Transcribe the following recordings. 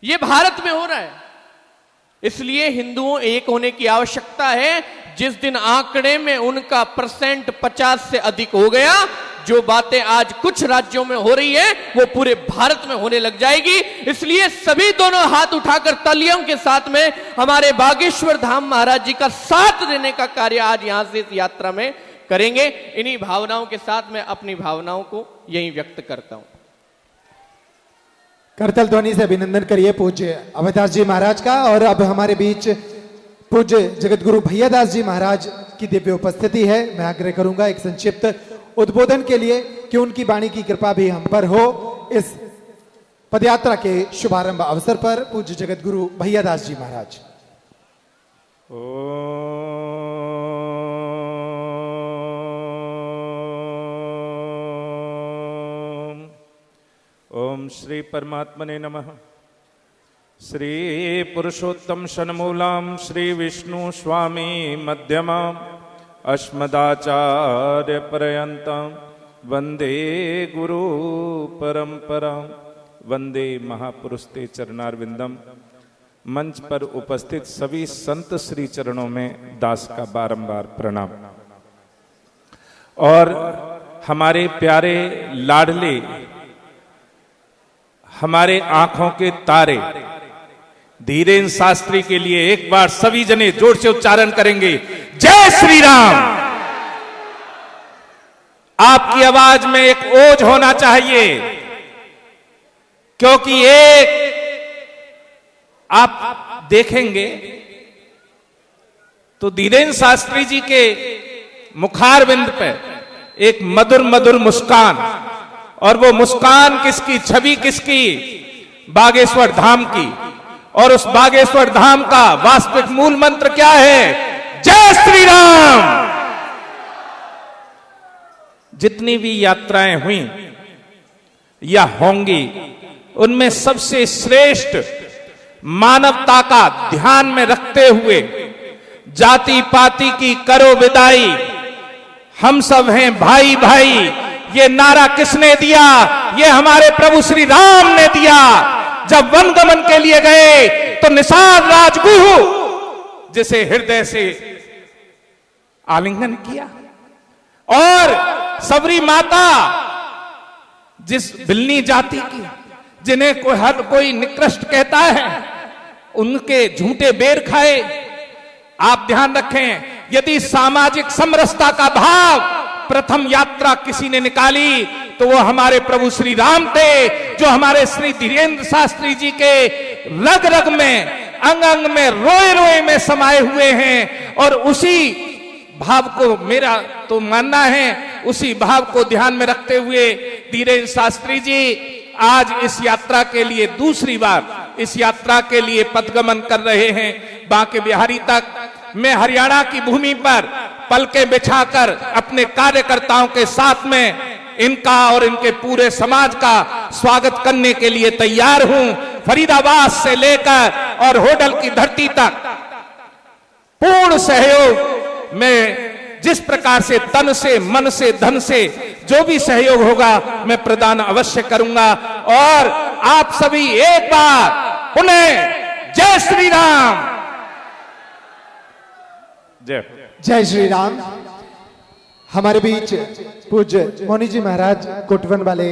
ये भारत में हो रहा है। इसलिए हिंदुओं एक होने की आवश्यकता है। जिस दिन आंकड़े में उनका परसेंट 50 से अधिक हो गया, जो बातें आज कुछ राज्यों में हो रही है वो पूरे भारत में होने लग जाएगी। इसलिए सभी दोनों हाथ उठाकर तालियों के साथ में हमारे बागेश्वर धाम महाराज जी का साथ देने का कार्य आज यहां से इस यात्रा में करेंगे। इन्हीं भावनाओं के साथ मैं अपनी भावनाओं को यहीं व्यक्त करता हूं। करतल ध्वनि से अभिनंदन करिए पूज्य अवधदास जी महाराज का। और अब हमारे बीच पूज्य जगतगुरु भैयादास जी महाराज की दिव्य उपस्थिति है। मैं आग्रह करूंगा एक संक्षिप्त उद्बोधन के लिए कि उनकी वाणी की कृपा भी हम पर हो। इस पदयात्रा के शुभारंभ अवसर पर पूज्य जगतगुरु भैयादास जी महाराज। ओम श्री परमात्मने नमः। श्री पुरुषोत्तम शनमूलां श्री विष्णु स्वामी मध्यमां अस्मदाचार्य पर्यन्तां वंदे गुरु परंपरां। वंदे महापुरुष ते चरणारविंदम। मंच पर उपस्थित सभी संत श्री चरणों में दास का बारंबार प्रणाम। और हमारे प्यारे लाडले, हमारे आंखों के तारे धीरेन्द्र शास्त्री के लिए एक बार सभी जने जोर से उच्चारण करेंगे, जय श्री राम। आपकी आवाज में एक ओज होना चाहिए, क्योंकि एक आप देखेंगे तो धीरेन्द्र शास्त्री जी के मुखारविंद पे एक मधुर मधुर मुस्कान, और वो मुस्कान किसकी, छवि किसकी, बागेश्वर धाम की। और उस बागेश्वर धाम का वास्तविक मूल मंत्र क्या है? जय श्री राम। जितनी भी यात्राएं हुई या होंगी, उनमें सबसे श्रेष्ठ मानवता का ध्यान में रखते हुए जाति पाति की करो विदाई, हम सब हैं भाई भाई, ये नारा किसने दिया? ये हमारे प्रभु श्री राम ने दिया। जब वन गमन के लिए गए तो निषाद राजगुरु जिसे हृदय से आलिंगन किया, और सबरी माता जिस बिल्ली जाति की, जिन्हें हर कोई निकृष्ट कहता है, उनके झूठे बेर खाए। आप ध्यान रखें, यदि सामाजिक समरसता का भाव प्रथम यात्रा किसी ने निकाली तो वो हमारे प्रभु श्री राम थे, जो हमारे श्री धीरेन्द्र शास्त्री जी के रग रग में, अंग अंग में, रोए रोए में समाये हुए हैं। और उसी भाव को मेरा तो मानना है, उसी भाव को ध्यान में रखते हुए धीरेन्द्र शास्त्री जी आज इस यात्रा के लिए दूसरी बार इस यात्रा के लिए पथगमन कर रहे हैं बांके बिहारी तक। मैं हरियाणा की भूमि पर पलके बिछाकर अपने कार्यकर्ताओं के साथ में इनका और इनके पूरे समाज का स्वागत करने के लिए तैयार हूं। फरीदाबाद से लेकर और होडल की धरती तक पूर्ण सहयोग में जिस प्रकार से तन से, मन से, धन से जो भी सहयोग होगा मैं प्रदान अवश्य करूंगा। और आप सभी एक बार पुनः जय श्री राम। जय श्री राम। हमारे बीच पूज्य मोनी जी महाराज कोटवन वाले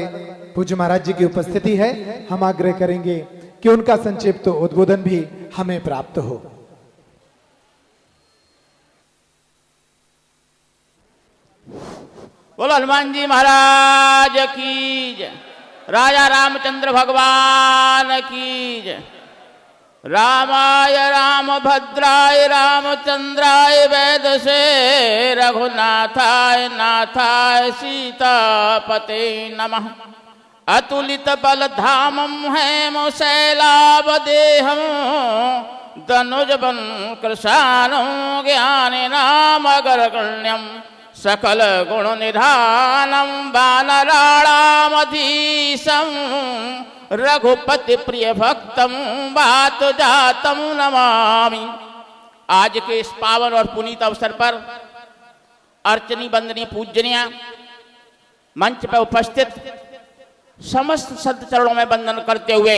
पूज्य महाराज जी की उपस्थिति है। हम आग्रह करेंगे कि उनका संक्षिप्त उद्बोधन भी हमें प्राप्त हो। बोलो हनुमान जी महाराज की जय, राजा रामचंद्र भगवान की जय। रामाय रामभद्राय रामचंद्राय वेदसे रघुनाथाय नाथाय सीतापते नमः। अतुलित बल धामं हेम शैलावदेहं धनुज बन कृशानं ज्ञानिनामगरगण्यं सकल गुण निधानं वानराणामधीशं रघुपति प्रिय भक्तम बात जातम नमामि। आज के इस पावन और पुनीत अवसर पर अर्चनी वंदनी पूजनिया मंच पर उपस्थित समस्त संत चरणों में वंदन करते हुए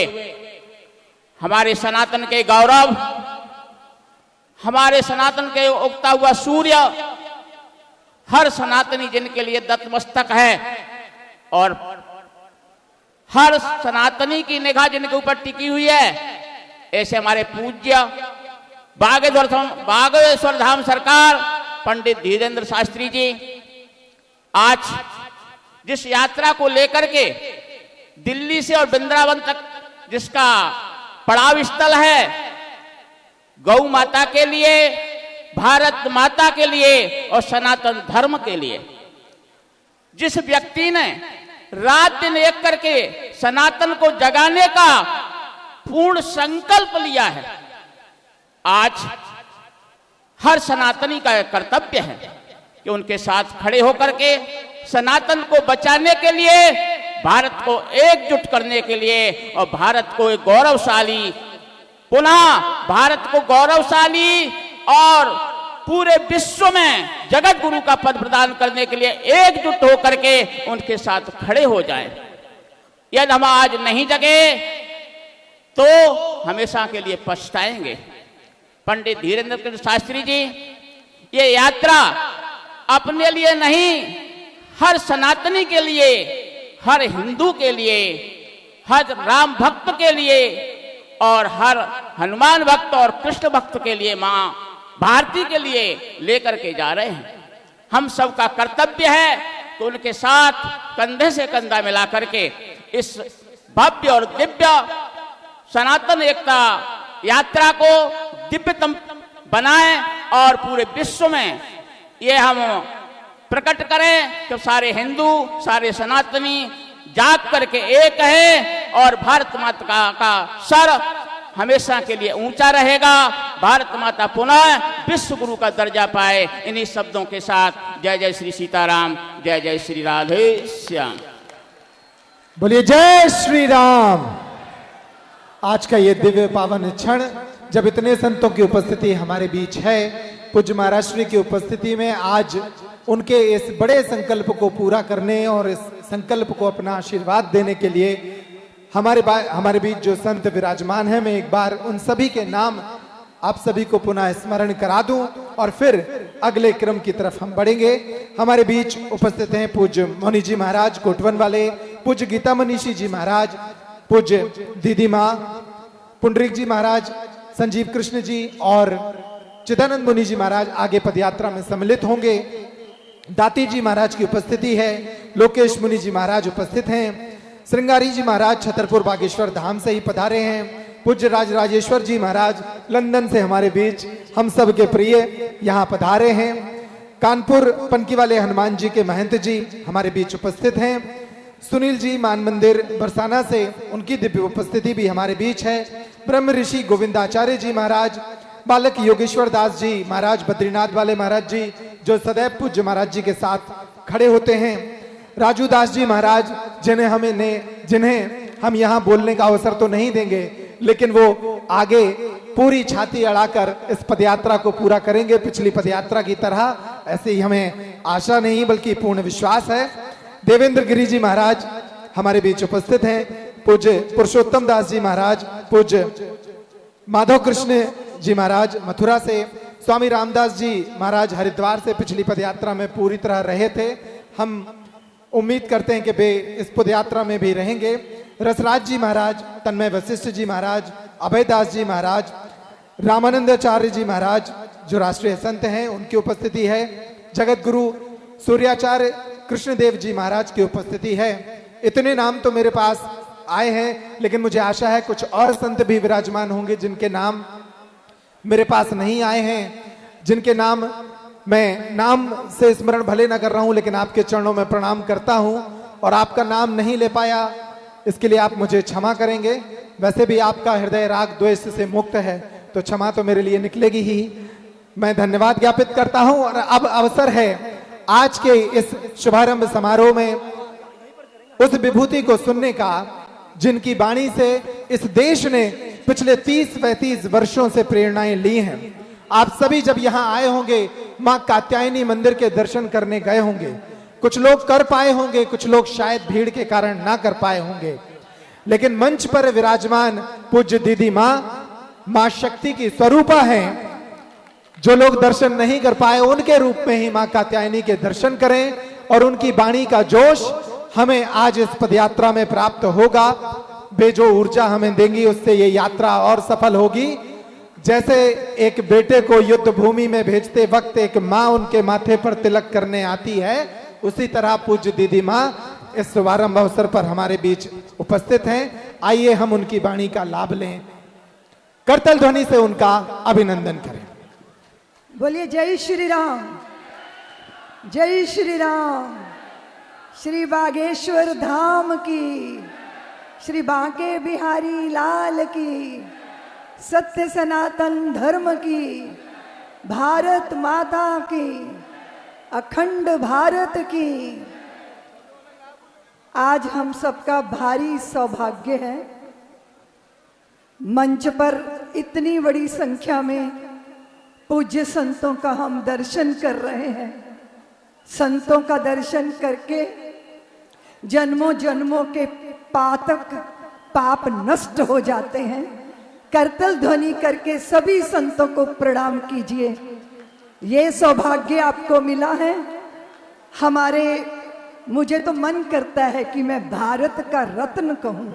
हमारे सनातन के गौरव, हमारे सनातन के उगता हुआ सूर्य, हर सनातनी जिनके लिए नतमस्तक है और हर सनातनी की निगाह जिनके ऊपर टिकी हुई है, ऐसे हमारे पूज्य बागेश्वर धाम सरकार पंडित धीरेन्द्र शास्त्री जी आज जिस यात्रा को लेकर के दिल्ली से और वृंदावन तक जिसका पड़ाव स्थल है, गौ माता के लिए, भारत माता के लिए और सनातन धर्म के लिए, जिस व्यक्ति ने रात दिन एक करके सनातन को जगाने का पूर्ण संकल्प लिया है, आज हर सनातनी का कर्तव्य है कि उनके साथ खड़े होकर के सनातन को बचाने के लिए, भारत को एकजुट करने के लिए और भारत को एक गौरवशाली, पुनः भारत को गौरवशाली और पूरे विश्व में जगत गुरु का पद प्रदान करने के लिए एकजुट होकर के उनके साथ खड़े हो जाएं। यदि हम आज नहीं जगे तो हमेशा के लिए पछताएंगे। पंडित धीरेन्द्र शास्त्री जी ये यात्रा अपने लिए नहीं, हर सनातनी के लिए, हर हिंदू के लिए, हर राम भक्त के लिए और हर हनुमान भक्त और कृष्ण भक्त के लिए, मां भारती के लिए लेकर के जा रहे हैं। हम सबका कर्तव्य है कि उनके साथ कंधे से कंधा मिला करके इस भव्य और दिव्य सनातन एकता यात्रा को दिव्यतम बनाएं और पूरे विश्व में ये हम प्रकट करें कि सारे हिंदू, सारे सनातनी जाग करके एक है और भारत माता का सर हमेशा के लिए ऊंचा रहेगा। भारत माता पुनः विश्व गुरु का दर्जा पाए। इन्हीं शब्दों के साथ जय जय श्री सीताराम, जय जय श्री राधे श्याम। बोलिए जय श्री राम। आज का ये दिव्य पावन क्षण जब इतने संतों की उपस्थिति हमारे बीच है, पूज्य महाराज श्री की उपस्थिति में आज उनके इस बड़े संकल्प को पूरा करने और इस संकल्प को अपना आशीर्वाद देने के लिए हमारे बीच जो संत विराजमान हैं, मैं एक बार उन सभी के नाम आप सभी को पुनः स्मरण करा दूं और फिर अगले क्रम की तरफ हम बढ़ेंगे। हमारे बीच उपस्थित हैं पूज्य मुनि जी महाराज कोटवन वाले, पूज्य गीता मनीषी जी महाराज, पूज्य दीदी माँ पुंडरीक जी महाराज, संजीव कृष्ण जी और चिदानंद मुनि जी महाराज आगे पदयात्रा में सम्मिलित होंगे। दाती जी महाराज की उपस्थिति है, लोकेश मुनि जी महाराज उपस्थित हैं, श्रृंगारी जी महाराज छतरपुर बागेश्वर धाम से ही पधारे हैं, पूज्य राज राजेश्वर जी महाराज लंदन से हमारे बीच हम सब के प्रिय यहाँ पधारे हैं, कानपुर पनकी वाले हनुमान जी के महंत जी हमारे बीच उपस्थित हैं, सुनील जी मान मंदिर बरसाना से उनकी दिव्य उपस्थिति भी हमारे बीच है, ब्रह्म ऋषि गोविंदाचार्य जी महाराज, बालक योगेश्वर दास जी महाराज बद्रीनाथ वाले महाराज जी जो सदैव पूज्य महाराज जी के साथ खड़े होते हैं, राजू दास जी महाराज जिन्हें हम यहाँ बोलने का अवसर तो नहीं देंगे, लेकिन वो आगे पूरी छाती अड़ाकर इस पदयात्रा को पूरा करेंगे पिछली पदयात्रा की तरह। ऐसे ही हमें आशा नहीं बल्कि पूर्ण विश्वास है। देवेंद्र गिरी जी महाराज हमारे बीच उपस्थित हैं, पूज्य पुरुषोत्तम दास जी महाराज, पूज्य माधव कृष्ण जी महाराज मथुरा से, स्वामी रामदास जी महाराज हरिद्वार से पिछली पदयात्रा में पूरी तरह रहे थे। हम उम्मीद करते हैं कि वे इस पदयात्रा में भी रहेंगे। रसराज जी महाराज, तन्मय वशिष्ठ जी महाराज, अभयदास जी महाराज, रामानंदाचार्य जी महाराज जो राष्ट्रीय संत हैं उनकी उपस्थिति है, जगत गुरु सूर्याचार्य कृष्णदेव जी महाराज की उपस्थिति है। इतने नाम तो मेरे पास आए हैं, लेकिन मुझे आशा है कुछ और संत भी विराजमान होंगे जिनके नाम मेरे पास नहीं आए हैं, जिनके नाम मैं नाम से स्मरण भले ना कर रहा हूं, लेकिन आपके चरणों में प्रणाम करता हूं और आपका नाम नहीं ले पाया इसके लिए आप मुझे क्षमा करेंगे। वैसे भी आपका हृदय राग द्वेष से मुक्त है तो क्षमा तो मेरे लिए निकलेगी ही। मैं धन्यवाद ज्ञापित करता हूं और अब अवसर है आज के इस शुभारंभ समारोह में उस विभूति को सुनने का जिनकी वाणी से इस देश ने पिछले 30-35 वर्षों से प्रेरणाएं ली हैं। आप सभी जब यहाँ आए होंगे मां कात्यायनी मंदिर के दर्शन करने गए होंगे, कुछ लोग कर पाए होंगे, कुछ लोग शायद भीड़ के कारण ना कर पाए होंगे। लेकिन मंच पर विराजमान पूज्य दीदी मां शक्ति की स्वरूपा है। जो लोग दर्शन नहीं कर पाए उनके रूप में ही मां कात्यायनी के दर्शन करें और उनकी वाणी का जोश हमें आज इस पदयात्रा में प्राप्त होगा। वे जो ऊर्जा हमें देंगी उससे ये यात्रा और सफल होगी। जैसे एक बेटे को युद्ध भूमि में भेजते वक्त एक मां उनके माथे पर तिलक करने आती है, उसी तरह पूज्य दीदी मां इस शुभारंभ अवसर पर हमारे बीच उपस्थित हैं। आइए हम उनकी वाणी का लाभ लें, करतल ध्वनि से उनका अभिनंदन करें। बोलिए जय श्री राम, जय श्री राम। श्री बागेश्वर धाम की, श्री बांके बिहारी लाल की, सत्य सनातन धर्म की, भारत माता की, अखंड भारत की। आज हम सबका भारी सौभाग्य है, मंच पर इतनी बड़ी संख्या में पूज्य संतों का हम दर्शन कर रहे हैं। संतों का दर्शन करके जन्मों जन्मों के पातक पाप नष्ट हो जाते हैं। करतल ध्वनि करके सभी संतों को प्रणाम कीजिए। ये सौभाग्य आपको मिला है। हमारे, मुझे तो मन करता है कि मैं भारत का रत्न कहूं।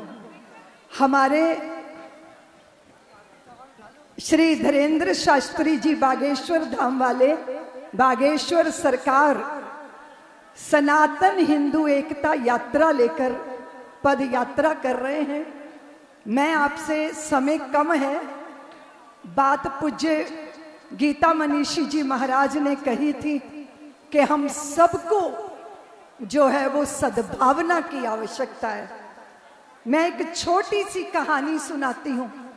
हमारे श्री धीरेन्द्र शास्त्री जी बागेश्वर धाम वाले, बागेश्वर सरकार सनातन हिंदू एकता यात्रा लेकर पद यात्रा कर रहे हैं। मैं आपसे, समय कम है, बात पूज्य गीता मनीषी जी महाराज ने कही थी कि हम सबको जो है वो सद्भावना की आवश्यकता है। मैं एक छोटी सी कहानी सुनाती हूँ।